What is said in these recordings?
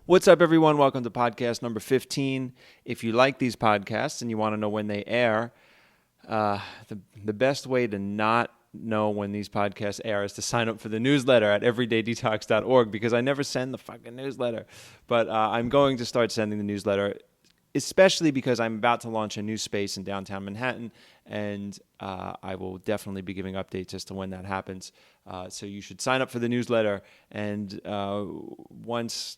What's up, everyone? Welcome to podcast number 15. If you like these podcasts and you want to know when they air, the best way to not know when these podcasts air is to sign up for the newsletter at everydaydetox.org, because I never send the fucking newsletter. But I'm going to start sending the newsletter, especially because I'm about to launch a new space in downtown Manhattan, and I will definitely be giving updates as to when that happens. So you should sign up for the newsletter, and once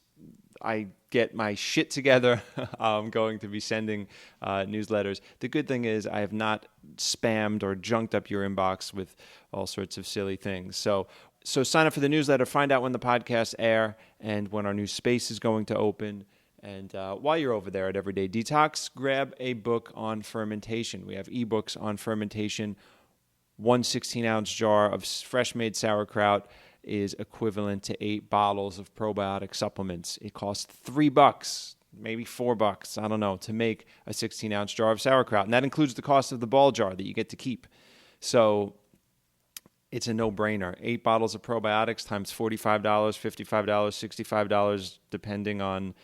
I get my shit together, I'm going to be sending newsletters. The good thing is I have not spammed or junked up your inbox with all sorts of silly things. So sign up for the newsletter, find out when the podcasts air and when our new space is going to open. And while you're over there at Everyday Detox, grab a book on fermentation. We have ebooks on fermentation. One 16-ounce jar of fresh-made sauerkraut is equivalent to 8 bottles of probiotic supplements. It costs $3, maybe $4, I don't know, to make a 16-ounce jar of sauerkraut. And that includes the cost of the ball jar that you get to keep. So it's a no-brainer. 8 bottles of probiotics times $45, $55, $65, depending on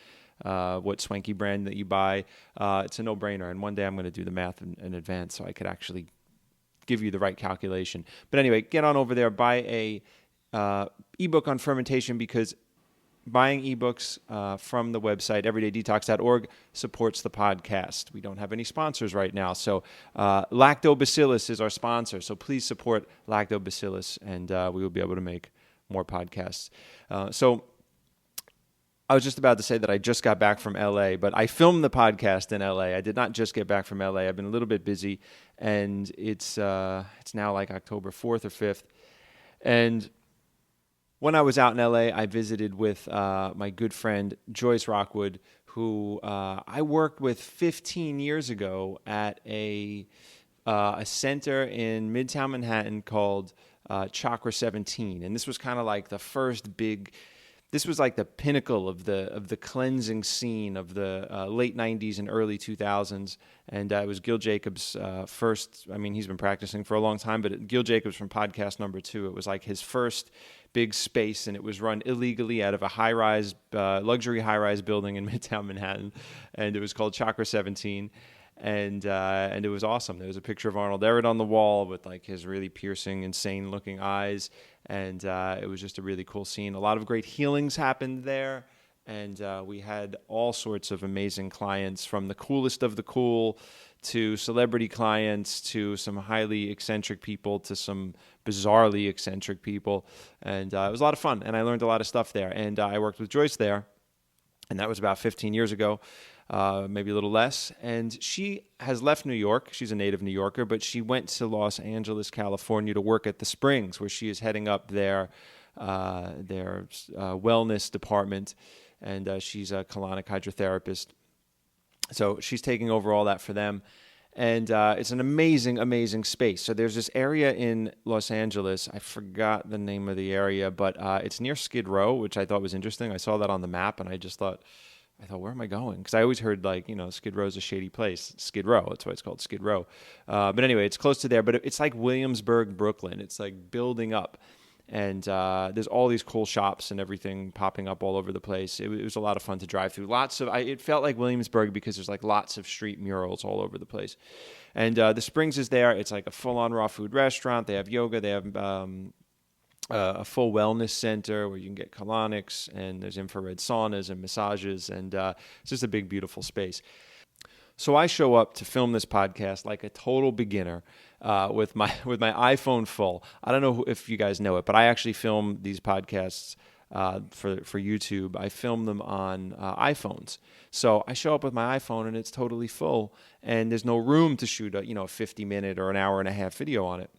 what swanky brand that you buy. It's a no-brainer. And one day I'm going to do the math in advance so I could actually give you the right calculation. But anyway, get on over there, buy a ebook on fermentation, because buying ebooks from the website everydaydetox.org supports the podcast. We don't have any sponsors right now, so Lactobacillus is our sponsor. So please support Lactobacillus, and we will be able to make more podcasts. So I was just about to say that I just got back from LA, but I filmed the podcast in LA. I did not just get back from LA. I've been a little bit busy, and it's now like October 4th or 5th, and when I was out in LA, I visited with my good friend Joyce Rockwood, who I worked with 15 years ago at a center in Midtown Manhattan called Chakra 17, and this was kind of like the first big. This was like the pinnacle of the cleansing scene of the late 90s and early 2000s, and it was Gil Jacobs' first. I mean, he's been practicing for a long time, but Gil Jacobs from podcast number 2. It was like his first big space, and it was run illegally out of a high-rise, luxury high-rise building in Midtown Manhattan, and it was called Chakra 17, and it was awesome. There was a picture of Arnold Ehret on the wall with like his really piercing, insane-looking eyes, and it was just a really cool scene. A lot of great healings happened there, and we had all sorts of amazing clients, from the coolest of the cool to celebrity clients to some highly eccentric people to some bizarrely eccentric people. And it was a lot of fun, and I learned a lot of stuff there. And I worked with Joyce there, and that was about 15 years ago, maybe a little less. And she has left New York. She's a native New Yorker, but she went to Los Angeles, California to work at the Springs, where she is heading up their wellness department, and she's a colonic hydrotherapist. So she's taking over all that for them. And it's an amazing, amazing space. So there's this area in Los Angeles. I forgot the name of the area, but it's near Skid Row, which I thought was interesting. I saw that on the map, and I thought, where am I going? Because I always heard, Skid Row's a shady place. Skid Row, that's why it's called Skid Row. But anyway, it's close to there. But it's like Williamsburg, Brooklyn. It's like building up. And there's all these cool shops and everything popping up all over the place. It was a lot of fun to drive through. It felt like Williamsburg because there's like lots of street murals all over the place. And the Springs is there. It's like a full-on raw food restaurant. They have yoga. They have a full wellness center where you can get colonics, and there's infrared saunas and massages. And it's just a big, beautiful space. So I show up to film this podcast like a total beginner with my iPhone full. I don't know if you guys know it, but I actually film these podcasts for YouTube. I film them on iPhones. So I show up with my iPhone, and it's totally full, and there's no room to shoot a 50-minute or an hour and a half video on it.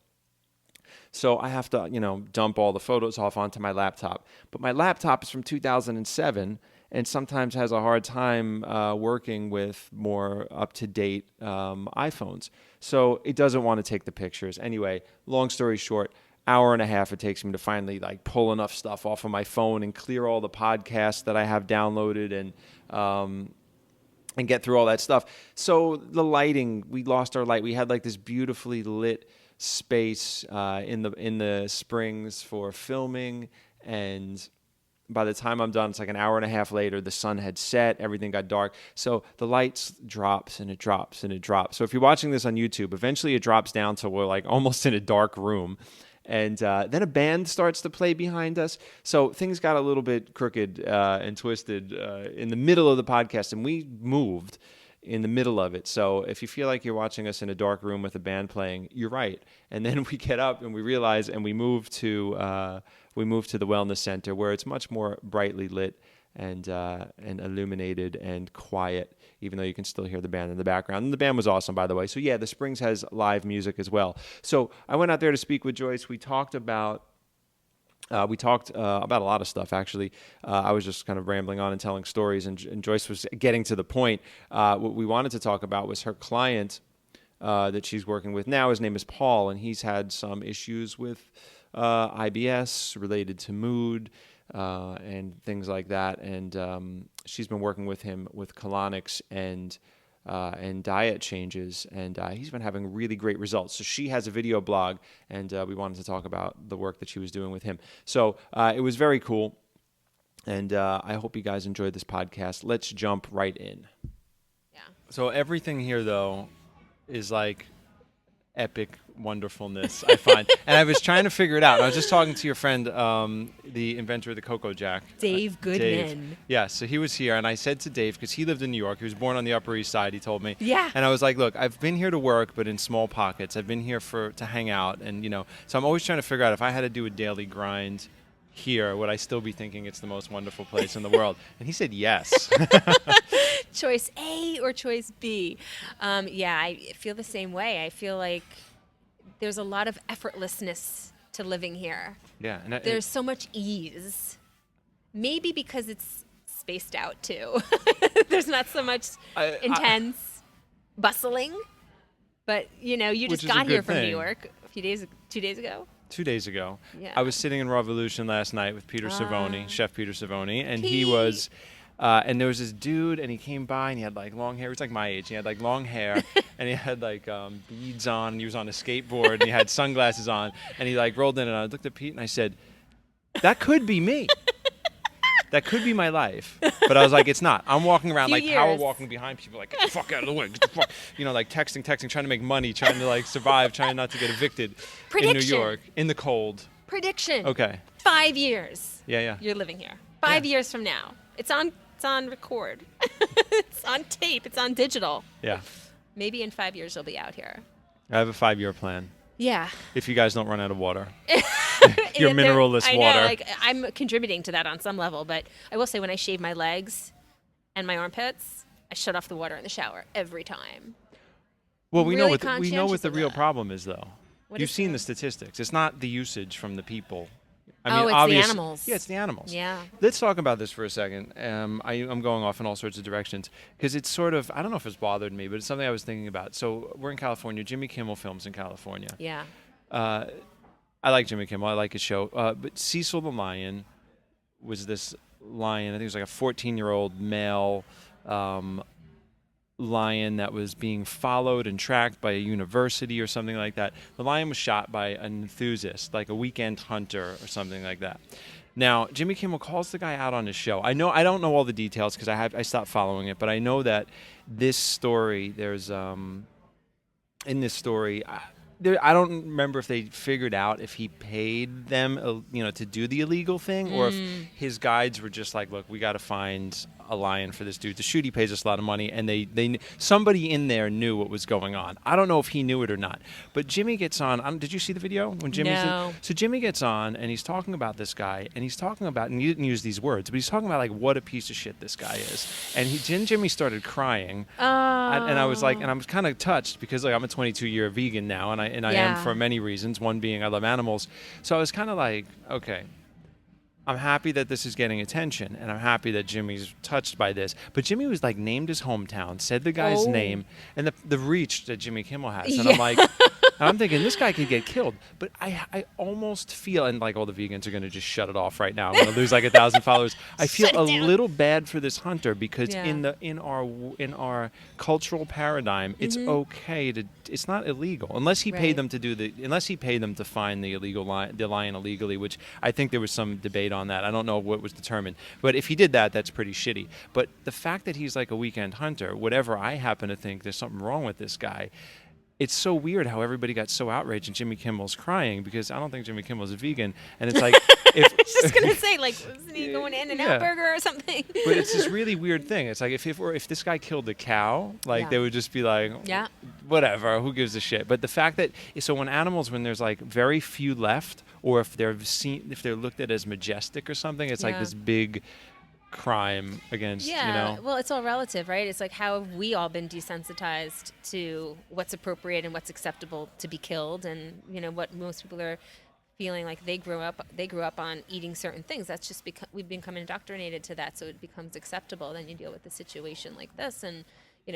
So I have to dump all the photos off onto my laptop. But my laptop is from 2007. And sometimes has a hard time working with more up-to-date iPhones. So it doesn't want to take the pictures. Anyway, long story short, hour and a half it takes me to finally pull enough stuff off of my phone and clear all the podcasts that I have downloaded and get through all that stuff. So the lighting, we lost our light. We had this beautifully lit space in the Springs for filming, and by the time I'm done, it's like an hour and a half later, the sun had set, everything got dark. So the lights drops and it drops and it drops. So if you're watching this on YouTube, eventually it drops down to we're like almost in a dark room. And then a band starts to play behind us. So things got a little bit crooked and twisted in the middle of the podcast. And we moved in the middle of it. So if you feel like you're watching us in a dark room with a band playing, you're right. And then we get up and we realize, and we move to the wellness center where it's much more brightly lit and illuminated and quiet, even though you can still hear the band in the background. And the band was awesome, by the way. So yeah, the Springs has live music as well. So I went out there to speak with Joyce. We talked about a lot of stuff, actually. I was just kind of rambling on and telling stories, and Joyce was getting to the point. What we wanted to talk about was her client that she's working with now. His name is Paul, and he's had some issues with IBS related to mood and things like that. And she's been working with him with colonics and diet changes, and he's been having really great results. So she has a video blog, and we wanted to talk about the work that she was doing with him. So it was very cool, and I hope you guys enjoyed this podcast. Let's jump right in. Yeah. So everything here, though, is like epic wonderfulness, I find. And I was trying to figure it out. I was just talking to your friend, the inventor of the Cocoa Jack. Dave Goodman. Dave. Yeah, so he was here, and I said to Dave, because he lived in New York, he was born on the Upper East Side, he told me. Yeah. And I was like, look, I've been here to work, but in small pockets. I've been here to hang out, and, so I'm always trying to figure out if I had to do a daily grind here, would I still be thinking it's the most wonderful place in the world? And he said yes. Choice A or choice B? Yeah, I feel the same way. I feel like there's a lot of effortlessness to living here. Yeah. And there's so much ease. Maybe because it's spaced out, too. There's not so much intense bustling. But, you just got here from New York 2 days ago. 2 days ago. Yeah. I was sitting in Revolution last night with Peter Cervoni, Chef Peter Cervoni, and he was... and there was this dude, and he came by, and he had, like, long hair. He was like my age. He had, like, long hair, and he had, like, beads on, and he was on a skateboard, and he had sunglasses on, and he, like, rolled in, and I looked at Pete, and I said, that could be me. That could be my life. But I was like, it's not. I'm walking around, like, power walking behind people, like, get the fuck out of the way. Get the fuck. Like, texting, trying to make money, trying to, like, survive, trying not to get evicted in New York, in the cold. Prediction. Okay. 5 years. Yeah. You're living here. 5 years from now. It's on record. It's on tape. It's on digital. Yeah. Maybe in 5 years you'll be out here. I have a 5-year plan. Yeah. If you guys don't run out of water. Your mineralless water. I know, I'm contributing to that on some level, but I will say when I shave my legs and my armpits, I shut off the water in the shower every time. Well, we really know what the real problem is, though. You've seen the statistics. It's not the usage from the people. I mean, it's the animals. Yeah, it's the animals. Yeah. Let's talk about this for a second. I'm going off in all sorts of directions because it's sort of, I don't know if it's bothered me, but it's something I was thinking about. So we're in California. Jimmy Kimmel films in California. Yeah. I like Jimmy Kimmel. I like his show. But Cecil the lion was this lion. I think it was like a 14-year-old male lion that was being followed and tracked by a university or something like that. The lion was shot by an enthusiast, like a weekend hunter or something like that. Now, Jimmy Kimmel calls the guy out on his show. I don't know all the details because I stopped following it, but I know that this story, there's in this story, I don't remember if they figured out if he paid them, to do the illegal thing, or if his guides were just like, "Look, we got to find a lion for this dude to shoot. He pays us a lot of money," and they somebody in there knew what was going on. I don't know if he knew it or not. But Jimmy gets on. Did you see the video when Jimmy? No. So Jimmy gets on, and he's talking about this guy, and he's talking about, and he didn't use these words, but he's talking about like what a piece of shit this guy is. And Jimmy started crying, and I was like, and I was kind of touched because like I'm a 22-year vegan now, and I am for many reasons. One being I love animals. So I was kind of like, okay, I'm happy that this is getting attention, and I'm happy that Jimmy's touched by this. But Jimmy was like named his hometown, said the guy's name, and the reach that Jimmy Kimmel has. And I'm like, I'm thinking this guy could get killed. But I almost feel, and like all the vegans are going to just shut it off right now. I'm going to lose like 1,000 followers. I feel a little bad for this hunter because in our cultural paradigm, it's okay to. It's not illegal unless he paid them to find the lion illegally, which I think there was some debate on that. I don't know what was determined. But if he did that, that's pretty shitty. But the fact that he's like a weekend hunter, whatever I happen to think there's something wrong with this guy, it's so weird how everybody got so outraged and Jimmy Kimmel's crying because I don't think Jimmy Kimmel's a vegan. And it's like... I was just going to say, like, wasn't he going In-N-Out Burger or something? But it's this really weird thing. It's like if this guy killed a cow, like they would just be like, whatever, who gives a shit? But the fact that... So when there's like very few left, or if they're looked at as majestic or something, it's like this big... crime against, well, it's all relative, right? It's like, how have we all been desensitized to what's appropriate and what's acceptable to be killed, and what most people are feeling like they grew up on eating certain things. That's just because we've become indoctrinated to that, so it becomes acceptable. Then you deal with a situation like this, and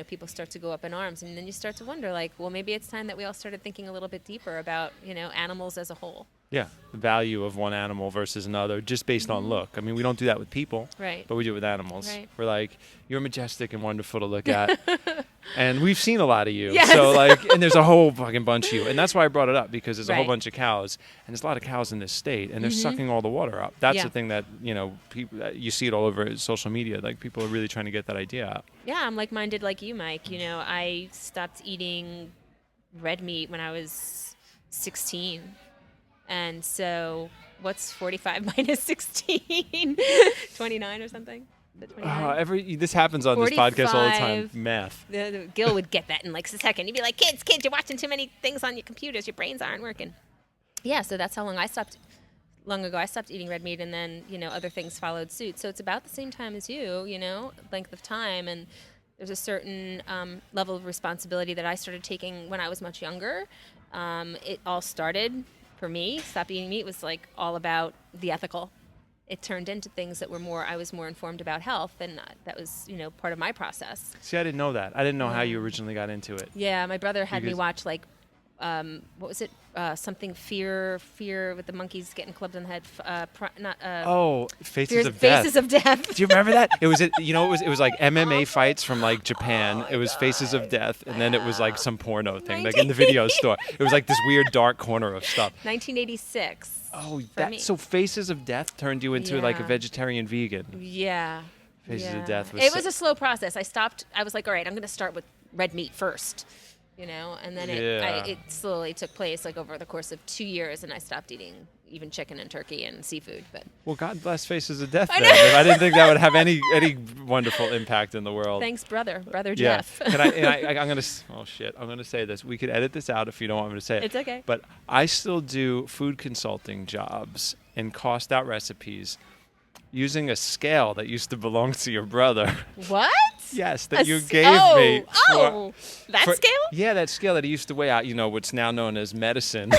people start to go up in arms, and then you start to wonder, like, well, maybe it's time that we all started thinking a little bit deeper about animals as a whole. Yeah, the value of one animal versus another, just based on look. I mean, we don't do that with people, right? But we do it with animals. Right. We're like, you're majestic and wonderful to look at, and we've seen a lot of you. Yes. So and there's a whole fucking bunch of you, and that's why I brought it up, because there's a whole bunch of cows, and there's a lot of cows in this state, and they're sucking all the water up. That's the thing that people, you see it all over social media. Like, people are really trying to get that idea out. Yeah, I'm like-minded like you, Mike. I stopped eating red meat when I was 16. And so what's 45 minus 16? 29 or something? This happens on 45. This podcast all the time. Math. Gil would get that in like a second. He'd be like, kids, you're watching too many things on your computers. Your brains aren't working. Yeah, so that's how long ago I stopped eating red meat, and then, other things followed suit. So it's about the same time as you, length of time. And there's a certain level of responsibility that I started taking when I was much younger. It all started... For me, stop eating meat was like all about the ethical. It turned into things that I was more informed about health, and that was, part of my process. See, I didn't know that. I didn't know how you originally got into it. Yeah, my brother had me watch what was it? Something fear with the monkeys getting clubbed on the head. Faces of Death. Faces of Death. Do you remember that? It was it was like MMA fights from like Japan. It was Faces of Death, and then it was like some porno thing, like in the video store. It was like this weird dark corner of stuff. 1986. Oh, so Faces of Death turned you into like a vegetarian vegan. Yeah. Faces of Death. It was a slow process. I was like, all right, I'm going to start with red meat first. And then it slowly took place like over the course of 2 years, and I stopped eating even chicken and turkey and seafood. But well, God bless Faces of Death. I didn't think that would have any wonderful impact in the world. Thanks, brother Jeff. I'm gonna say this. We could edit this out if you don't want me to say it. It's okay. But I still do food consulting jobs and cost out recipes using a scale that used to belong to your brother. What? Yes, that you gave me. That scale? Yeah, that scale that he used to weigh out, what's now known as medicine.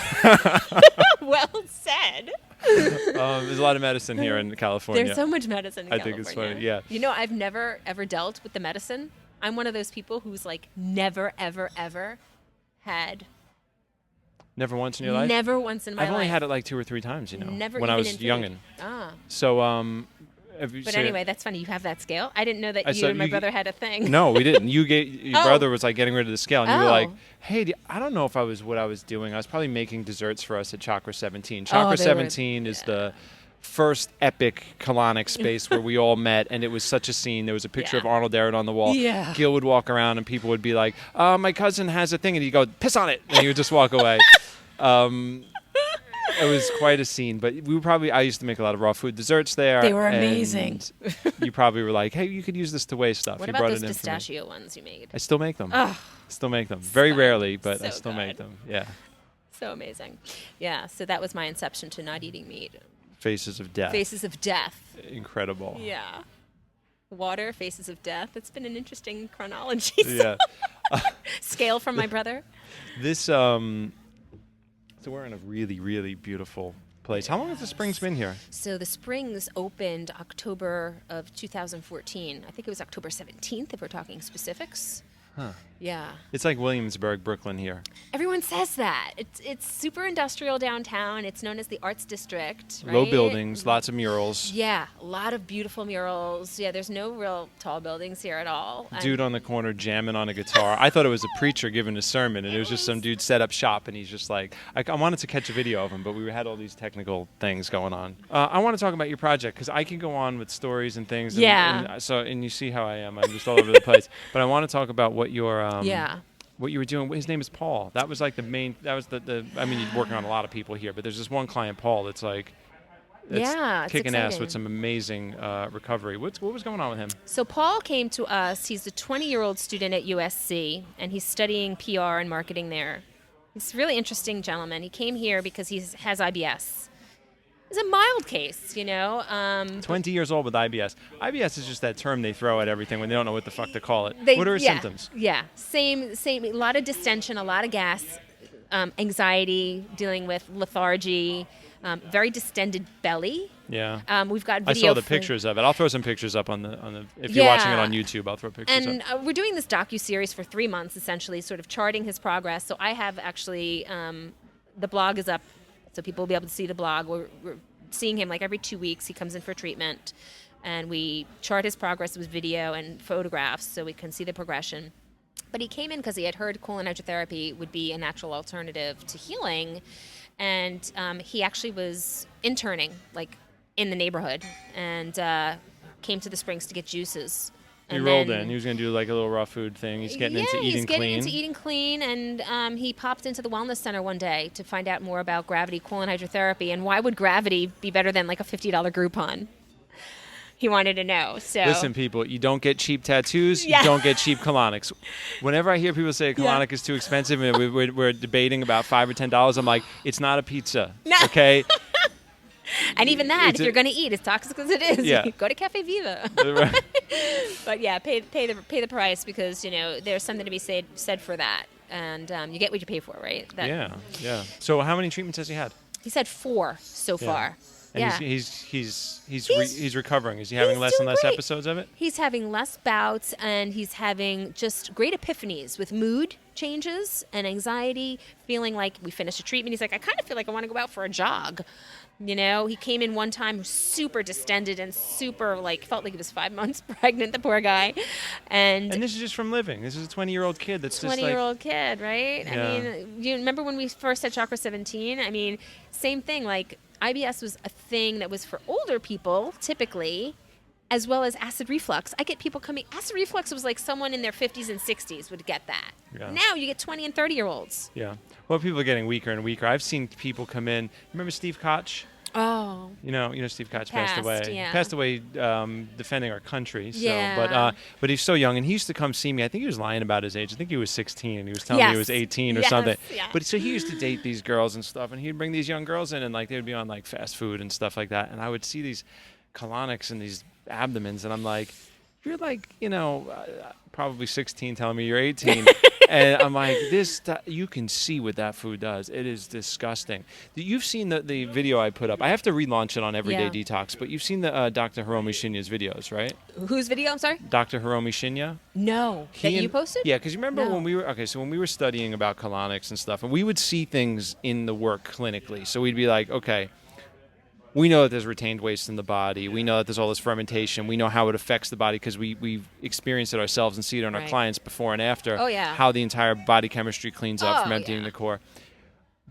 Well said. There's a lot of medicine here in California. There's so much medicine in California. I think it's funny, yeah. I've never, ever dealt with the medicine. I'm one of those people who's like never, ever, ever had... Never once in your life? Never once in my life. I've only had it like 2 or 3 times, Never when even I was in food. youngin'. So, but anyway, that's funny. You have that scale? I didn't know that you and my brother had a thing. No, we didn't. Your brother was like getting rid of the scale, and you were like, hey, I don't know if what I was doing. I was probably making desserts for us at Chakra 17. Chakra 17 is the first epic colonic space where we all met, and it was such a scene. There was a picture of Arnold Darrett on the wall. Yeah. Gil would walk around, and people would be like, my cousin has a thing, and he'd go, piss on it, and he would just walk away. It was quite a scene, but I used to make a lot of raw food desserts there. They were amazing. You probably were like, hey, you could use this to weigh stuff. What about those pistachio ones you made? I still make them. Oh, still make them. Very rarely, but I still make them. Yeah. So amazing. Yeah, so that was my inception to not eating meat. Faces of Death. Faces of Death. Incredible. Yeah. Water, Faces of Death. It's been an interesting chronology. Yeah. Scale from my brother. This, so we're in a really, really beautiful place. How long has the Springs been here? So the Springs opened October of 2014. I think it was October 17th, if we're talking specifics. Huh. Yeah. It's like Williamsburg, Brooklyn here. Everyone says that. It's super industrial downtown. It's known as the Arts District, right? Low buildings, lots of murals. Yeah, a lot of beautiful murals. Yeah, there's no real tall buildings here at all. Dude on the corner jamming on a guitar. I thought it was a preacher giving a sermon, and it was just some dude set up shop, and he's just like, I wanted to catch a video of him, but we had all these technical things going on. I want to talk about your project, because I can go on with stories and things. And you see how I am. I'm just all over the place. But I want to talk about what your what you were doing. His name is Paul. That was like the main. That was the. I mean, you're working on a lot of people here, but there's this one client, Paul, that's like, kicking ass with some amazing recovery. What was going on with him? So Paul came to us. He's a 20-year-old student at USC, and he's studying PR and marketing there. He's a really interesting gentleman. He came here because he has IBS. It's a mild case, 20 years old with IBS. IBS is just that term they throw at everything when they don't know what the fuck to call it. What are his symptoms? Yeah, same. A lot of distension, a lot of gas, anxiety, dealing with lethargy, very distended belly. Yeah. We've got video. I saw the pictures of it. I'll throw some pictures up on the. If you're watching it on YouTube, I'll throw pictures up. And we're doing this docu-series for 3 months, essentially, sort of charting his progress. So I have actually the blog is up. So people will be able to see the blog. We're seeing him like every 2 weeks. He comes in for treatment, and we chart his progress with video and photographs so we can see the progression. But he came in because he had heard colon hydrotherapy would be a natural alternative to healing, and he actually was interning like in the neighborhood and came to the Springs to get juices. He rolled in. He was going to do like a little raw food thing. He's getting into eating clean. And he popped into the wellness center one day to find out more about Gravity colon hydrotherapy. And why would Gravity be better than like a $50 Groupon? He wanted to know. So listen, people, you don't get cheap tattoos. You don't get cheap colonics. Whenever I hear people say a colonic is too expensive and we're debating about $5 or $10, I'm like, it's not a pizza. No. Okay. And even that, if you're going to eat, as toxic as it is, go to Cafe Viva. Right. But yeah, pay the price because there's something to be said for that, and you get what you pay for, right? Yeah. So how many treatments has he had? He's had 4 so far. And he's recovering. Is he having less and less episodes of it? He's having less bouts, and he's having just great epiphanies with mood changes and anxiety, feeling like we finished a treatment. He's like, I kind of feel like I want to go out for a jog. He came in one time super distended and super felt like he was 5 months pregnant, the poor guy. And this is just from living. This is a 20-year-old kid that's just 20-year-old kid, right? Yeah. I mean, you remember when we first had Chakra 17? I mean, same thing. Like IBS was a thing that was for older people typically, as well as acid reflux. I get people coming. Acid reflux was like someone in their 50s and 60s would get that. Yeah. Now you get 20 and 30-year-olds. Yeah. Well, people are getting weaker and weaker. I've seen people come in. Remember Steve Koch? Oh. Steve Koch passed away. Yeah. Passed away defending our country. So, but he's so young, and he used to come see me. I think he was lying about his age. I think he was 16, and he was telling me he was 18 or something. Yeah. But so he used to date these girls and stuff, and he'd bring these young girls in, and they would be on fast food and stuff like that. And I would see these colonics and these abdomens, and I'm like, you're probably 16 telling me you're 18. And I'm like, you can see what that food does. It is disgusting. You've seen the video I put up. I have to relaunch it on Everydaydetox, but you've seen the Dr. Hiromi Shinya's videos, right? Whose video? I'm sorry? Dr. Hiromi Shinya. No. You posted? Yeah, because you remember when we were studying about colonics and stuff, and we would see things in the work clinically. So we'd be like, okay, we know that there's retained waste in the body. We know that there's all this fermentation. We know how it affects the body because we've experienced it ourselves and see it on our clients before and after. Oh, yeah. How the entire body chemistry cleans up from emptying the core.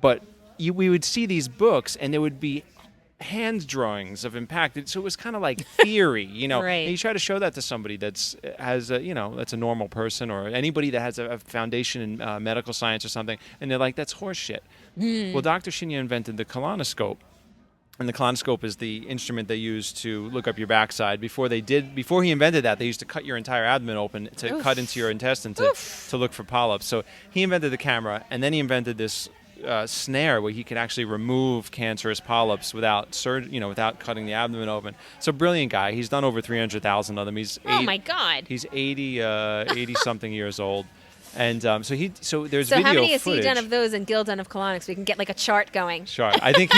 But we would see these books, and there would be hand drawings of impact. So it was kind of like theory, Right. And you try to show that to somebody that's a normal person or anybody that has a foundation in medical science or something, and they're like, that's horse shit. Well, Dr. Shinya invented the colonoscope. And the colonoscope is the instrument they use to look up your backside. Before he invented that, they used to cut your entire abdomen open to cut into your intestine to look for polyps. So he invented the camera, and then he invented this snare where he could actually remove cancerous polyps without cutting the abdomen open. So brilliant guy. He's done over 300,000 of them. My God. He's 80 something years old. And so there's So video how many has footage. he done of those and Gil done of colonics? We can get like a chart going. Sure. I think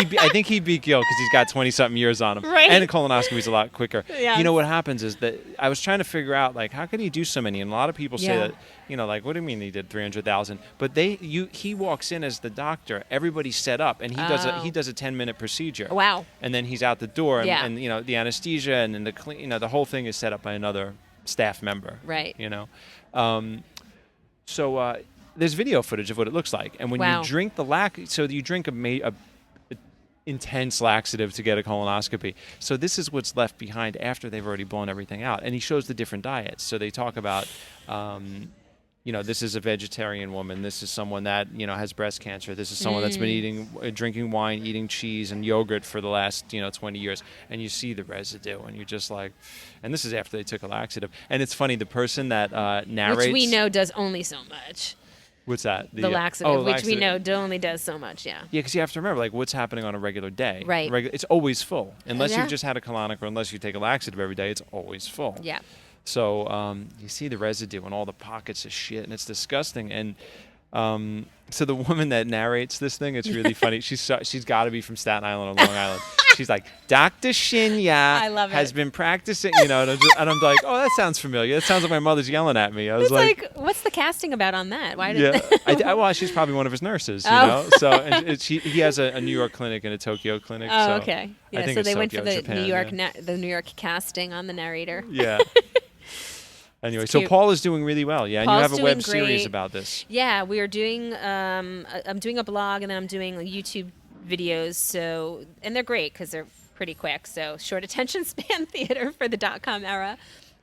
he beat Gil because he's got 20-something years on him. Right. And a colonoscopy's a lot quicker. Yeah. You know what happens is that I was trying to figure out, like, how could he do so many? And a lot of people say that, like, what do you mean he did 300,000? But he walks in as the doctor. Everybody's set up, and he does a 10-minute procedure. Wow. And then he's out the door, and Yeah. the anesthesia and then the whole thing is set up by another staff member. Right. So there's video footage of what it looks like, and when you drink you drink a intense laxative to get a colonoscopy. So this is what's left behind after they've already blown everything out, and he shows the different diets. So they talk about. This is a vegetarian woman. This is someone that, has breast cancer. This is someone that's been drinking wine, eating cheese and yogurt for the last, 20 years. And you see the residue, and you're just like, and this is after they took a laxative. And it's funny, the person that narrates. Which we know does only so much. What's that? The laxative, which we know only does so much, yeah. Yeah, because you have to remember, like, what's happening on a regular day. Right. It's always full. Unless you've just had a colonic or unless you take a laxative every day, it's always full. Yeah. So you see the residue and all the pockets of shit, and it's disgusting. And so the woman that narrates this thing, it's really funny. She's got to be from Staten Island or Long Island. She's like, Dr. Shinya has been practicing, and I'm like, oh, that sounds familiar. That sounds like my mother's yelling at me. I was like, what's the casting about on that? Why did well, she's probably one of his nurses, you know. So and he has a New York clinic and a Tokyo clinic. Oh, so okay. Yeah, I think so it's they went Tokyo, for the Japan, New York casting on the narrator. Yeah. Anyway, so Paul is doing really well, and Paul's you have a web great. series about this. Yeah, we are doing. I'm doing a blog, and then I'm doing YouTube videos. So, and they're great because they're pretty quick. So, short attention span theater for the .com era.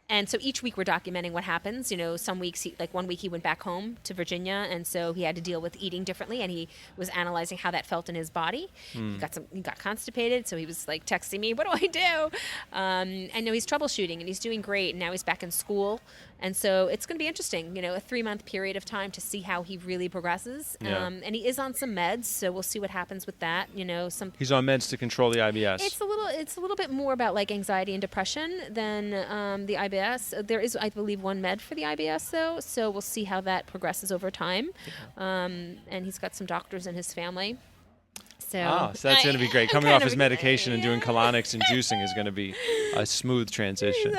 And so each week we're documenting what happens. Some weeks, like 1 week he went back home to Virginia, and so he had to deal with eating differently, and he was analyzing how that felt in his body. He got constipated, so he was like texting me, "What do I do?" I know he's troubleshooting, and he's doing great. And now he's back in school, and so it's going to be interesting. A 3-month period of time to see how he really progresses. Yeah. And he is on some meds, so we'll see what happens with that. He's on meds to control the IBS. It's a little bit more about like anxiety and depression than the IBS. There is, I believe, one med for the IBS, though, so we'll see how that progresses over time. And he's got some doctors in his family. So that's going to be great. Coming off his medication and doing colonics and juicing is going to be a smooth transition.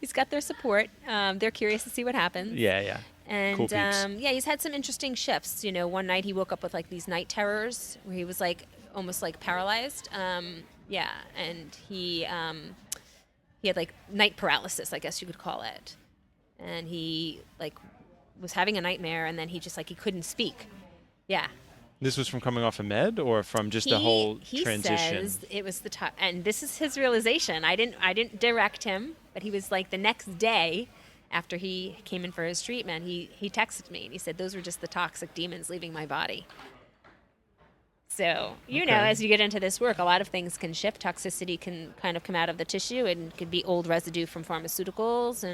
He's got their support. They're curious to see what happens. Yeah. And cool peeps. he's had some interesting shifts. One night he woke up with like these night terrors where he was like almost like paralyzed. And he had like night paralysis, I guess you could call it. And he like was having a nightmare, and then he just like he couldn't speak. Yeah. This was from coming off a med, or from just the whole transition? He says it was and this is his realization. I didn't direct him, but he was like the next day after he came in for his treatment, he texted me and he said those were just the toxic demons leaving my body. So, as you get into this work, a lot of things can shift. Toxicity can kind of come out of the tissue, and could be old residue from pharmaceuticals.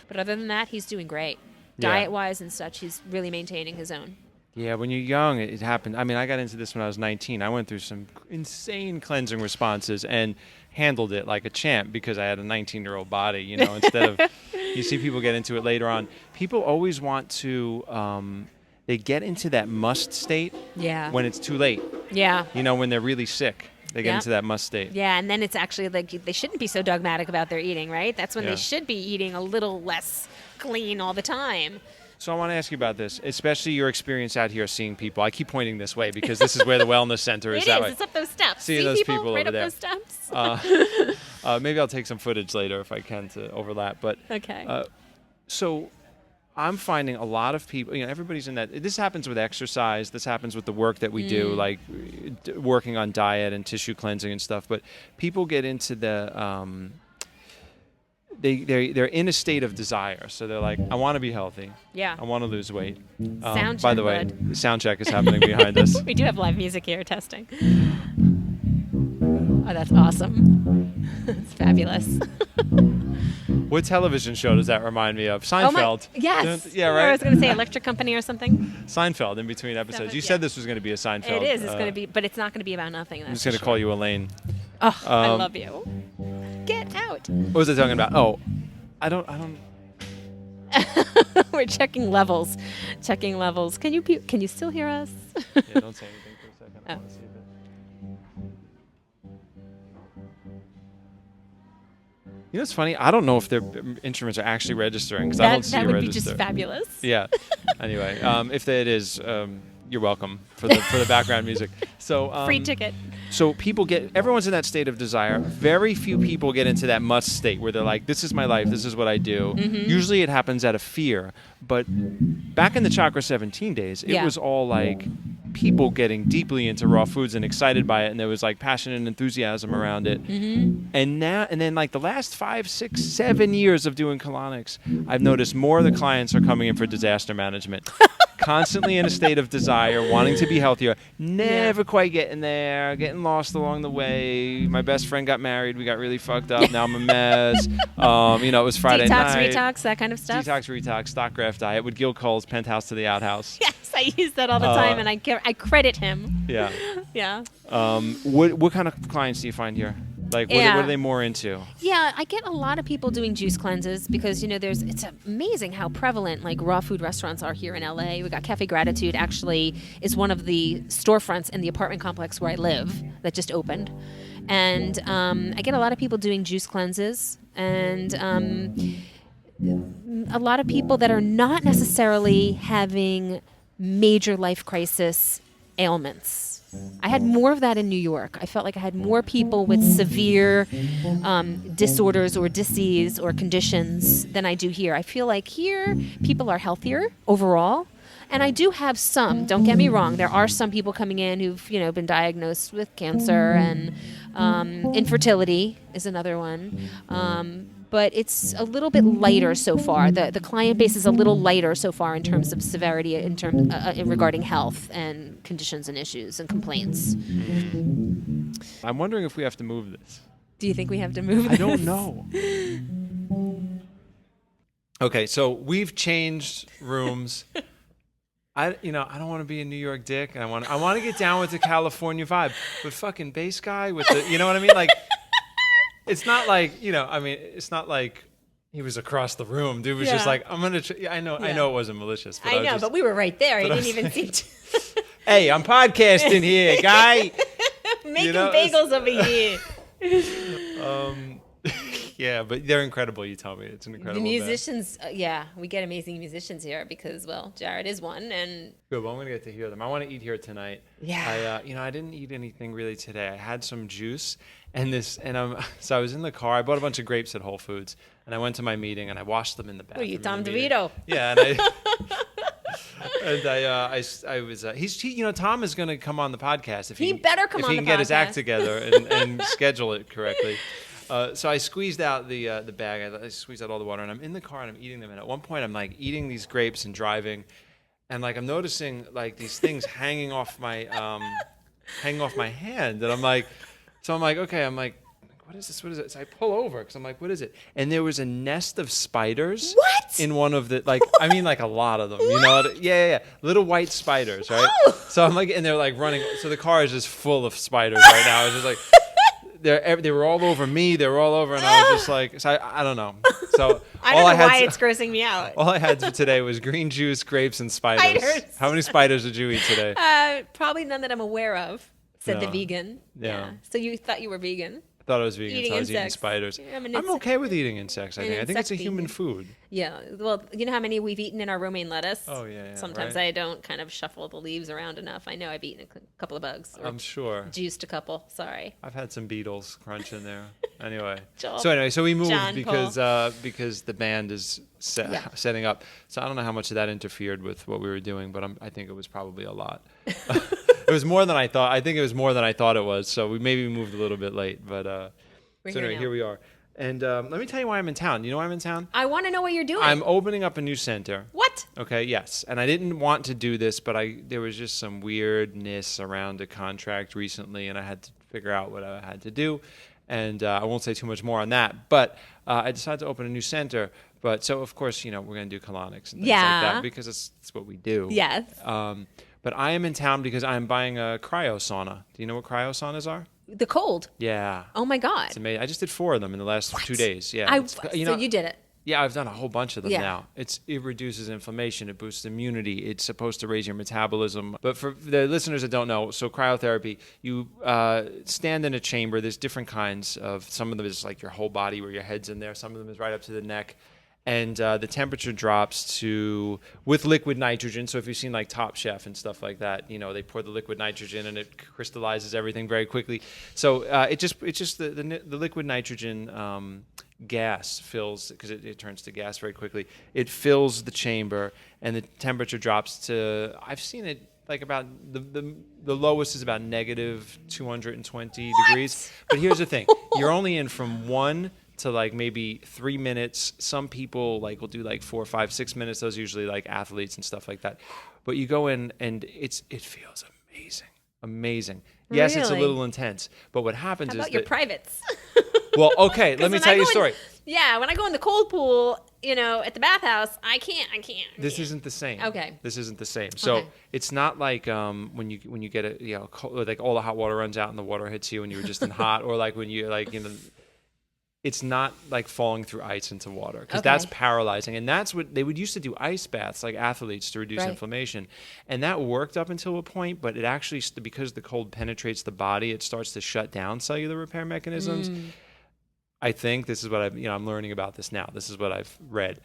But other than that, he's doing great. Diet-wise and such, he's really maintaining his own. Yeah, when you're young, it happened. I mean, I got into this when I was 19. I went through some insane cleansing responses and handled it like a champ because I had a 19-year-old body, instead of, you see people get into it later on. People always want to, they get into that must state when it's too late. Yeah. When they're really sick. They get into that must state. Yeah, and then it's actually like they shouldn't be so dogmatic about their eating, right? That's when they should be eating a little less clean all the time. So I want to ask you about this, especially your experience out here seeing people. I keep pointing this way because this is where the wellness center is. That way. It's up those steps. See those people right over up there. Those steps. Maybe I'll take some footage later if I can to overlap. But okay. So I'm finding a lot of people, everybody's in that. This happens with exercise. This happens with the work that we do, like working on diet and tissue cleansing and stuff. But people get into the, they're in a state of desire. So they're like, I want to be healthy. Yeah. I want to lose weight. Sound check, by the way, the sound check is happening behind us. We do have live music here testing. Oh, that's awesome. It's fabulous. What television show does that remind me of? Seinfeld. Yes. Yeah, right. Or I was going to say Electric Company or something. Seinfeld in between episodes. You said this was going to be a Seinfeld. It is. It's going to be, but it's not going to be about nothing. I'm just going to call you Elaine. Oh, I love you. Get out. What was I talking about? Oh, I don't. We're checking levels. Can you still hear us? Yeah, don't say anything for a second. I want to see if it. You know what's funny? I don't know if their instruments are actually registering because I don't see a register. That would be just fabulous. Yeah. Anyway, if it is, you're welcome for the background music. So free ticket. So everyone's in that state of desire. Very few people get into that must state where they're like, this is my life, this is what I do. Mm-hmm. Usually it happens out of fear. But back in the Chakra 17 days, it was all like people getting deeply into raw foods and excited by it, and there was like passion and enthusiasm around it. Mm-hmm. And then like the last 5, 6, 7 years of doing colonics, I've noticed more of the clients are coming in for disaster management. Constantly in a state of desire, wanting to be healthier, never quite getting there, getting lost along the way. My best friend got married. We got really fucked up. Now I'm a mess. It was Friday night. Detox, that kind of stuff. Detox, stock graph diet with Gil Cole's penthouse to the outhouse. Yes, I use that all the time, and I credit him. Yeah. Yeah. What kind of clients do you find here? Like, what are they more into? Yeah, I get a lot of people doing juice cleanses because, it's amazing how prevalent, like, raw food restaurants are here in LA. We got Cafe Gratitude, actually, is one of the storefronts in the apartment complex where I live that just opened. And I get a lot of people doing juice cleanses and a lot of people that are not necessarily having major life crisis ailments. I had more of that in New York. I felt like I had more people with severe disorders or disease or conditions than I do here. I feel like here people are healthier overall. And I do have some, don't get me wrong, there are some people coming in who've, been diagnosed with cancer, and infertility is another one. But it's a little bit lighter so far. The client base is a little lighter so far in terms of severity, regarding health and conditions and issues and complaints. I'm wondering if we have to move this. Do you think we have to move this? I don't know. Okay, so we've changed rooms. I don't want to be a New York dick. I want to get down with the California vibe, but fucking bass guy with the, you know what I mean? Like, it's not like, it's not like he was across the room. Dude was just like, I'm going to, I know it wasn't malicious. But but we were right there. He didn't even seem to. Hey, I'm podcasting here, guy. Making bagels over here. Yeah, but they're incredible, you tell me. It's an incredible The musicians, we get amazing musicians here because, Jared is one. And good, well, I'm going to get to hear them. I want to eat here tonight. Yeah. I didn't eat anything really today. I had some juice so I was in the car. I bought a bunch of grapes at Whole Foods, and I went to my meeting, and I washed them in the bathroom. Were you Tom DeVito? Yeah, and I was. Tom is going to come on the podcast if he better come on the podcast. If he can get his act together and schedule it correctly. So I squeezed out the bag. I squeezed out all the water, and I'm in the car and I'm eating them. And at one point, I'm like eating these grapes and driving, and like I'm noticing like these things hanging off my hand, and I'm like, okay, what is this? What is it? So I pull over because I'm like, what is it? And there was a nest of spiders. What? In one of the like a lot of them. You know? Yeah. Little white spiders, right? Oh. So I'm like, and they're like running. So the car is just full of spiders right now. It's just like. They were all over me. They were all over, and I was just like, so I don't know. So I don't know why it's grossing me out. All I had today was green juice, grapes, and spiders. How many spiders did you eat today? Probably none that I'm aware of, said the vegan. Yeah. So you thought you were vegan? I thought I was vegan, so I was eating spiders. I'm okay with eating insects, I think. I think it's a human food. Yeah. Well, you know how many we've eaten in our romaine lettuce? Oh, yeah. Sometimes I don't kind of shuffle the leaves around enough. I know I've eaten a couple of bugs. I'm sure. Juiced a couple. Sorry. I've had some beetles crunch in there. Anyway. So we moved because the band is setting up. So I don't know how much of that interfered with what we were doing, but I think it was probably a lot. It was more than I thought. I think it was more than I thought it was. So we moved a little bit late, but here we are. And let me tell you why I'm in town. You know why I'm in town? I want to know what you're doing. I'm opening up a new center. What? Okay, yes. And I didn't want to do this, but there was just some weirdness around a contract recently, and I had to figure out what I had to do. And I won't say too much more on that. But I decided to open a new center. But so, of course, we're going to do colonics and things like that because it's what we do. Yes. But I am in town because I'm buying a cryo-sauna. Do you know what cryo-saunas are? The cold. Yeah. Oh, my God. It's amazing. I just did 4 of them in the last 2 days. Yeah. So you did it. Yeah, I've done a whole bunch of them Yeah. now. It reduces inflammation. It boosts immunity. It's supposed to raise your metabolism. But for the listeners that don't know, so cryotherapy, you stand in a chamber. There's different kinds of. Some of them is like your whole body where your head's in there. Some of them is right up to the neck. And the temperature drops to, with liquid nitrogen. So if you've seen like Top Chef and stuff like that, they pour the liquid nitrogen and it crystallizes everything very quickly. So it's just the liquid nitrogen gas fills, because it turns to gas very quickly. It fills the chamber and the temperature drops to, I've seen it like about the lowest is about negative 220 degrees. But here's the thing. You're only in from 1 to like maybe 3 minutes. Some people like will do like 4, 5, 6 minutes. Those are usually like athletes and stuff like that. But you go in and it feels amazing. Yes, it's a Really? little intense. But what happens How is about your privates? well, okay, let me tell you a story. Yeah, when I go in the cold pool, at the bathhouse, I can't. This isn't the same. Okay. This isn't the same. So it's not like when you get it, cold, like all the hot water runs out and the water hits you and you were just in hot, or like when you it's not like falling through ice into water, because that's paralyzing. And that's what they would used to do, ice baths, like athletes, to reduce inflammation. And that worked up until a point, but it actually, because the cold penetrates the body, it starts to shut down cellular repair mechanisms. I think this is what I'm learning about this now. This is what I've read.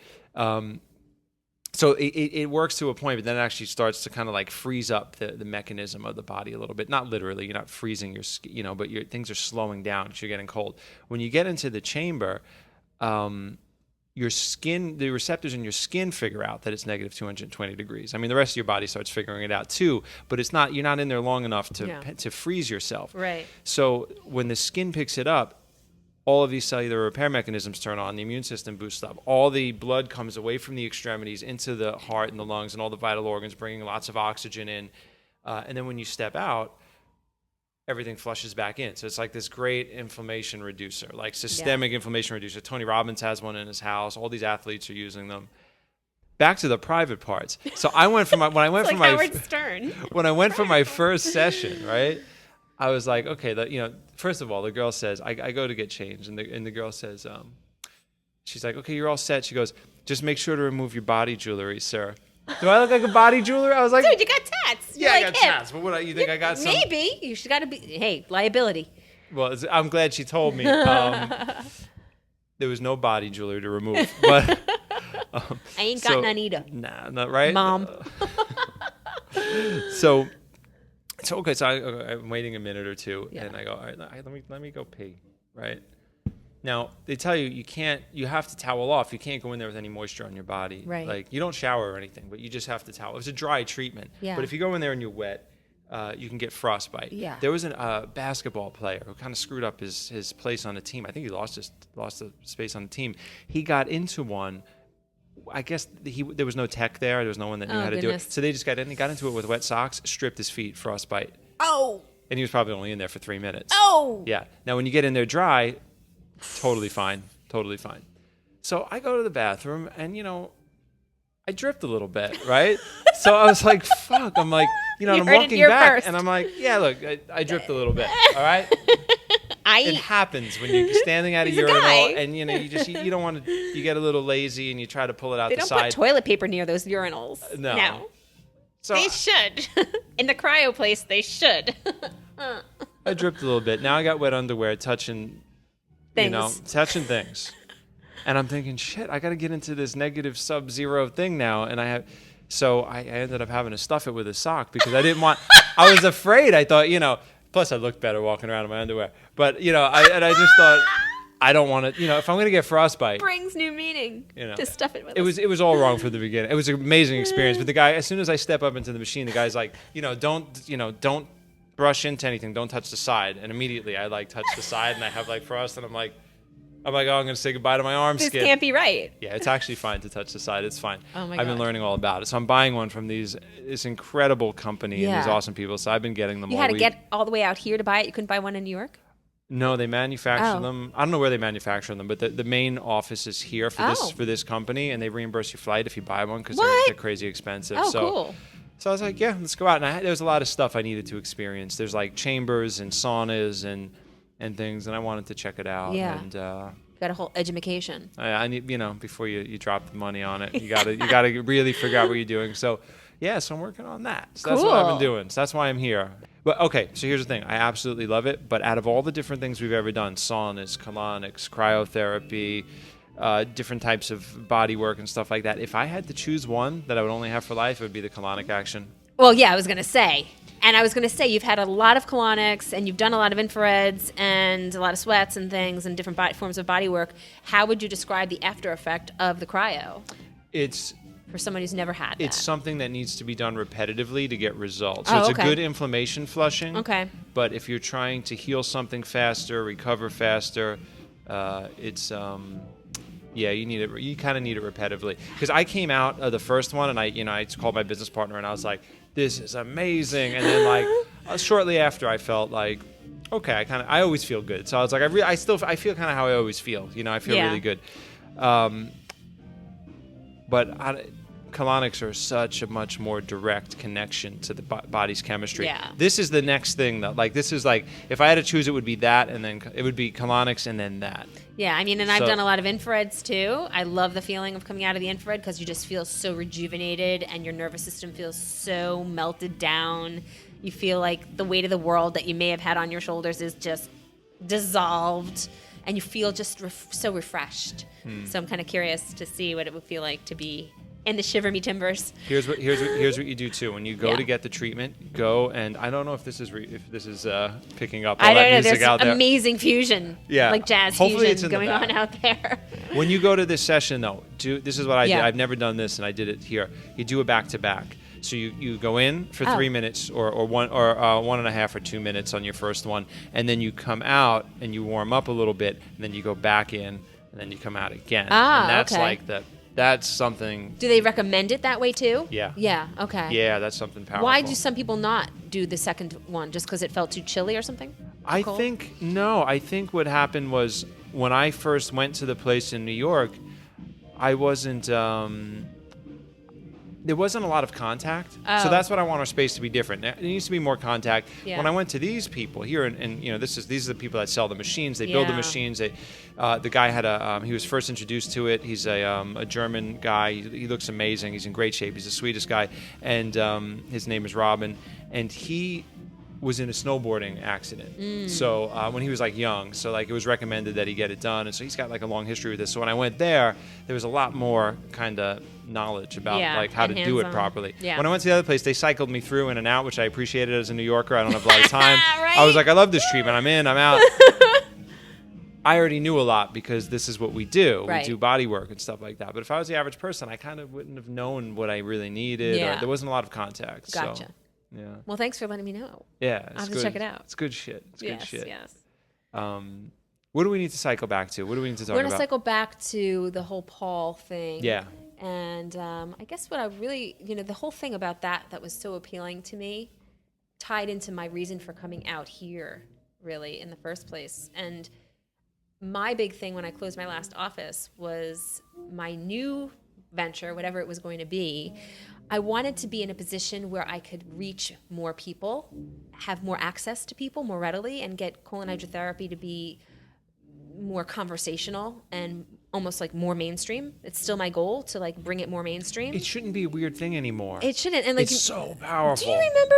So it works to a point, but then it actually starts to kind of like freeze up the mechanism of the body a little bit. Not literally, you're not freezing your skin, but things are slowing down because you're getting cold. When you get into the chamber, your skin, the receptors in your skin figure out that it's negative 220 degrees. I mean, the rest of your body starts figuring it out too, but you're not in there long enough to freeze yourself. Right. So when the skin picks it up, all of these cellular repair mechanisms turn on, the immune system boosts up, all the blood comes away from the extremities into the heart and the lungs and all the vital organs, bringing lots of oxygen in. And then when you step out, everything flushes back in. So it's like this great inflammation reducer, like systemic inflammation reducer. Tony Robbins has one in his house. All these athletes are using them. Back to the private parts. So I went from Howard Stern. When I went for my first session, right? I was like, okay, first of all, the girl says, I go to get changed, and the girl says, she's like, okay, you're all set. She goes, just make sure to remove your body jewelry, sir. Do I look like a body jeweler? I was like, dude, you got tats. Yeah, I got tats. But what, you think I got some? Maybe. You should got to be, hey, liability. Well, I'm glad she told me. There was no body jewelry to remove. But I ain't got none either. Nah, not right? Mom. So I'm waiting a minute or two, and I go, all right, let me go pee, right? Now, they tell you you have to towel off. You can't go in there with any moisture on your body. Right. Like, you don't shower or anything, but you just have to towel. It's a dry treatment. Yeah. But if you go in there and you're wet, you can get frostbite. Yeah. There was a basketball player who kind of screwed up his place on the team. I think he lost the space on the team. He got into one. I guess there was no tech there. There was no one that knew how to do it. So they just got into it with wet socks, stripped his feet, frostbite. Oh. And he was probably only in there for 3 minutes. Oh. Yeah. Now, when you get in there dry, totally fine. So I go to the bathroom, and, I dripped a little bit, right? So I was like, fuck. I'm like, I'm walking back, first. And I'm like, yeah, look, I dripped a little bit, all right? It happens when you're standing at a urinal, and you don't want to. You get a little lazy, and you try to pull it out the side. They don't put toilet paper near those urinals. No. So they should. In the cryo place, they should. I dripped a little bit. Now I got wet underwear, touching things, and I'm thinking, shit, I got to get into this negative sub-zero thing now, and so I ended up having to stuff it with a sock because I didn't want. I was afraid. I thought, Plus, I looked better walking around in my underwear. But, I just thought, I don't want to, if I'm going to get frostbite. Brings new meaning to stuff it with. It was all wrong from the beginning. It was an amazing experience. But the guy, as soon as I step up into the machine, the guy's like, don't brush into anything. Don't touch the side. And immediately I touch the side and I have frost. And I'm like, oh, I'm going to say goodbye to my arm skin. This can't be right. Yeah, it's actually fine to touch the side. It's fine. Oh my God. I've been learning all about it. So I'm buying one from this incredible company and these awesome people. So I've been getting them all week. You had to get all the way out here to buy it? You couldn't buy one in New York? No, they manufacture them. I don't know where they manufacture them, but the main office is here for this company, and they reimburse your flight if you buy one because they're crazy expensive. Oh, cool. So I was like, yeah, let's go out. And there was a lot of stuff I needed to experience. There's chambers and saunas and things, and I wanted to check it out. Yeah. And got a whole education. I need, before you drop the money on it, you gotta really figure out what you're doing. So yeah, so I'm working on that. So that's what I've been doing. So that's why I'm here. But okay, so here's the thing. I absolutely love it. But out of all the different things we've ever done, saunas, colonics, cryotherapy, different types of body work and stuff like that, if I had to choose one that I would only have for life, it would be the colonic action. Well, yeah, I was going to say. And I was going to say, you've had a lot of colonics and you've done a lot of infrareds and a lot of sweats and things and different forms of body work. How would you describe the after effect of the cryo? For someone who's never had that. It's something that needs to be done repetitively to get results. So it's a good inflammation flushing. Okay. But if you're trying to heal something faster, recover faster, it's you need it. You kind of need it repetitively. Because I came out of the first one and I called my business partner and I was like, "This is amazing." And then shortly after, I felt like, okay, I always feel good. So I was like, I feel kind of how I always feel. I feel really good. But colonics are such a much more direct connection to the body's chemistry. Yeah. This is the next thing that, this is if I had to choose, it would be that, and then it would be colonics, and then that. Yeah, I've done a lot of infrareds too. I love the feeling of coming out of the infrared because you just feel so rejuvenated and your nervous system feels so melted down. You feel like the weight of the world that you may have had on your shoulders is just dissolved, and you feel just so refreshed. So I'm kind of curious to see what it would feel like to be in the shiver me timbers. Here's what you do too. When you go to get the treatment, go and I don't know if this is picking up all that music out there. There's amazing fusion, like jazz fusion going on out there. When you go to this session, though, this is what I did. I've never done this, and I did it here. You do it back to back. So you go in for 3 minutes or 1.5 or 2 minutes on your first one, and then you come out and you warm up a little bit, and then you go back in, and then you come out again. And that's that's something. Do they recommend it that way too? Yeah. Yeah, okay. Yeah, that's something powerful. Why do some people not do the second one? Just because it felt too chilly or something? I think what happened was when I first went to the place in New York, I wasn't. There wasn't a lot of contact. So that's what I want our space to be different. There needs to be more contact. Yeah. When I went to these people here, and these are the people that sell the machines. They build the machines. The guy had he was first introduced to it. He's a German guy. He looks amazing. He's in great shape. He's the sweetest guy. And his name is Robin. And he was in a snowboarding accident. So when he was young, so it was recommended that he get it done. And so he's got a long history with this. So when I went there was a lot more kind of knowledge about how to do it properly. Yeah. When I went to the other place, they cycled me through in and out, which I appreciated as a New Yorker. I don't have a lot of time. Right? I was like, I love this treatment. I'm in, I'm out. I already knew a lot because this is what we do. Right. We do body work and stuff like that. But if I was the average person, I kind of wouldn't have known what I really needed. Or there wasn't a lot of contact. Gotcha. So, yeah. Well, thanks for letting me know. Yeah. I'll have to check it out. It's good shit. Good shit. Yes. What do we need to cycle back to? What do we need to talk about? We're going to cycle back to the whole Paul thing. Yeah. And I guess what I really, the whole thing about that was so appealing to me tied into my reason for coming out here, really, in the first place. And my big thing when I closed my last office was my new venture, whatever it was going to be. I wanted to be in a position where I could reach more people, have more access to people more readily, and get colon hydrotherapy to be more conversational and almost more mainstream. It's still my goal to bring it more mainstream. It shouldn't be a weird thing anymore. It shouldn't. And it's so powerful. Do you remember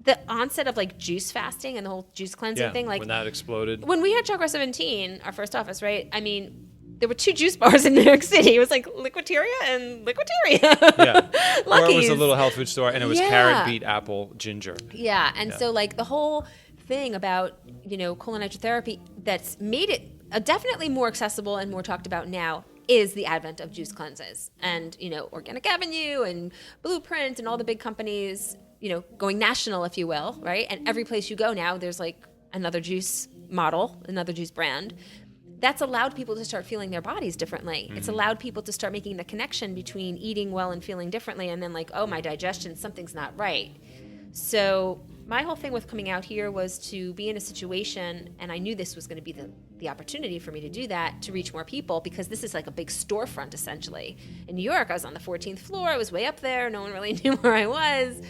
the onset of like juice fasting and the whole juice cleansing thing. Like when that exploded. When we had Chakra 17, our first office, right? I mean, there were 2 juice bars in New York City. It was like Liquiteria and Liquiteria. Yeah. Or it was a little health food store, and it was carrot, beet, apple, ginger. Yeah, and so like the whole thing about, you know, colon hydrotherapy that's made it definitely more accessible and more talked about now is the advent of juice cleanses. And, you know, Organic Avenue and Blueprint and all the big companies, you know, going national, if you will, right? And every place you go now, there's like another juice model, another juice brand. That's allowed people to start feeling their bodies differently. Mm-hmm. It's allowed people to start making the connection between eating well and feeling differently, and then like, oh, my digestion, something's not right. So my whole thing with coming out here was to be in a situation, and I knew this was going to be the opportunity for me to do that, to reach more people, because this is like a big storefront, essentially. In New York, I was on the 14th floor. I was way up there. No one really knew where I was.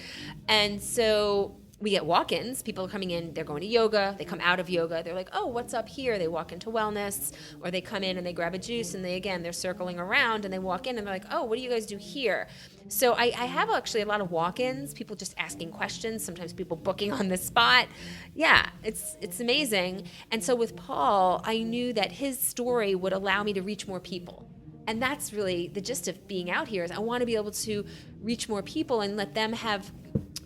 And so we get walk-ins. People are coming in, they're going to yoga, they come out of yoga, they're like, oh, what's up here? They walk into wellness, or they come in and they grab a juice, and they're circling around, and they walk in and they're like, oh, what do you guys do here? So I have actually a lot of walk-ins, people just asking questions, sometimes people booking on the spot. Yeah, it's amazing. And so with Paul, I knew that his story would allow me to reach more people. And that's really the gist of being out here, is I want to be able to reach more people and let them have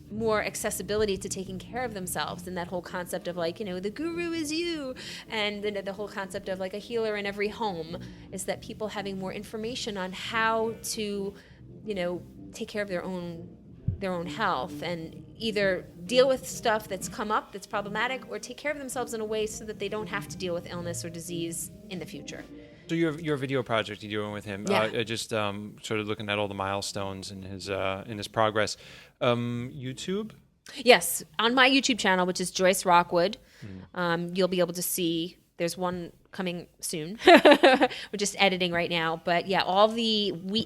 more accessibility to taking care of themselves, and that whole concept of like, the guru is you, and the whole concept of like a healer in every home, is that people having more information on how to, take care of their own health, and either deal with stuff that's come up that's problematic, or take care of themselves in a way so that they don't have to deal with illness or disease in the future. So your video project you're doing with him, yeah. Just sort of looking at all the milestones in his progress. YouTube? Yes, on my YouTube channel, which is Joyce Rockwood, you'll be able to see. There's one coming soon. We're just editing right now, but yeah,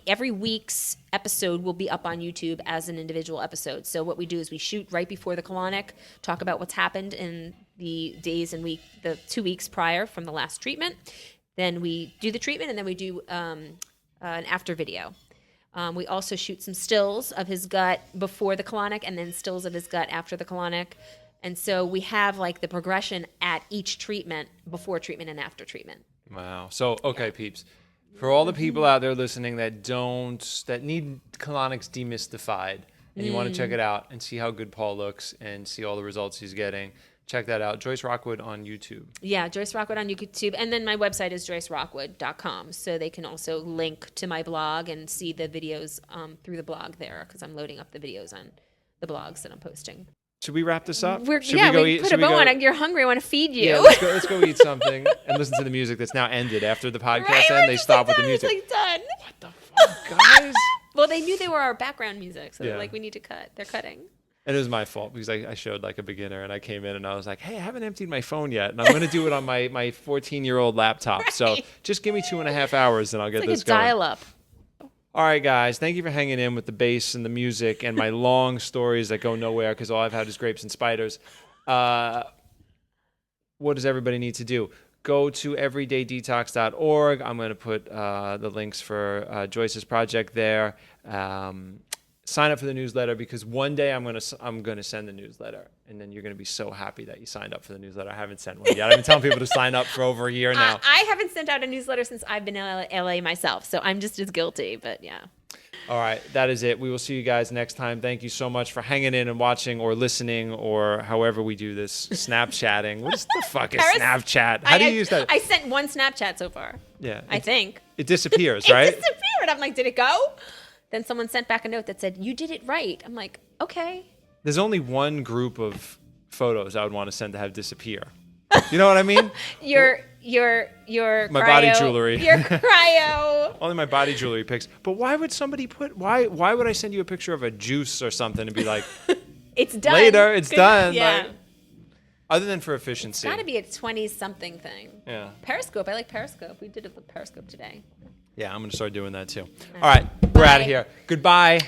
every week's episode will be up on YouTube as an individual episode. So what we do is we shoot right before the colonic, talk about what's happened in the days and the 2 weeks prior from the last treatment. Then we do the treatment, and then we do an after video. We also shoot some stills of his gut before the colonic, and then stills of his gut after the colonic. And so we have like the progression at each treatment, before treatment and after treatment. Wow. So, okay, peeps. For all the people out there listening that need colonics demystified, and you want to check it out and see how good Paul looks and see all the results he's getting, check that out. Joyce Rockwood on YouTube. Yeah, Joyce Rockwood on YouTube. And then my website is joycerockwood.com. So they can also link to my blog and see the videos through the blog there, because I'm loading up the videos on the blogs that I'm posting. Should we wrap this up? We put a bow on it. You're hungry. I want to feed you. Yeah, let's go eat something and listen to the music that's now ended after the podcast, right? and they stop with the music. It's like done. What the fuck, guys? Well, they knew they were our background music, so they're like, we need to cut. They're cutting. And it was my fault, because I showed like a beginner, and I came in and I was like, hey, I haven't emptied my phone yet, and I'm going to do it on my 14-year-old laptop. Right. So just give me 2.5 hours and I'll get this going. Dial-up. All right, guys. Thank you for hanging in with the bass and the music and my long stories that go nowhere, because all I've had is grapes and spiders. What does everybody need to do? Go to everydaydetox.org. I'm going to put the links for Joyce's project there. Sign up for the newsletter, because one day I'm gonna send the newsletter, and then you're gonna be so happy that you signed up for the newsletter. I haven't sent one yet. I've been telling people to sign up for over a year now. I haven't sent out a newsletter since I've been in LA myself, so I'm just as guilty. But yeah. All right, that is it. We will see you guys next time. Thank you so much for hanging in and watching or listening, or however we do this. Snapchatting. What the fuck is Snapchat? How do you use that? I sent one Snapchat so far. Yeah. I think. It disappears, right? It disappeared. I'm like, did it go? Then someone sent back a note that said, you did it right. I'm like, okay. There's only one group of photos I would want to send to have disappear. You know what I mean? Your my body jewelry. Your cryo. Only my body jewelry pics. But why would somebody why would I send you a picture of a juice or something and be like, it's done. Later, it's done. Yeah. Like, other than for efficiency. It's got to be a 20-something thing. Yeah. Periscope. I like Periscope. We did it with Periscope today. Yeah, I'm going to start doing that too. All right, we're out of here. Goodbye.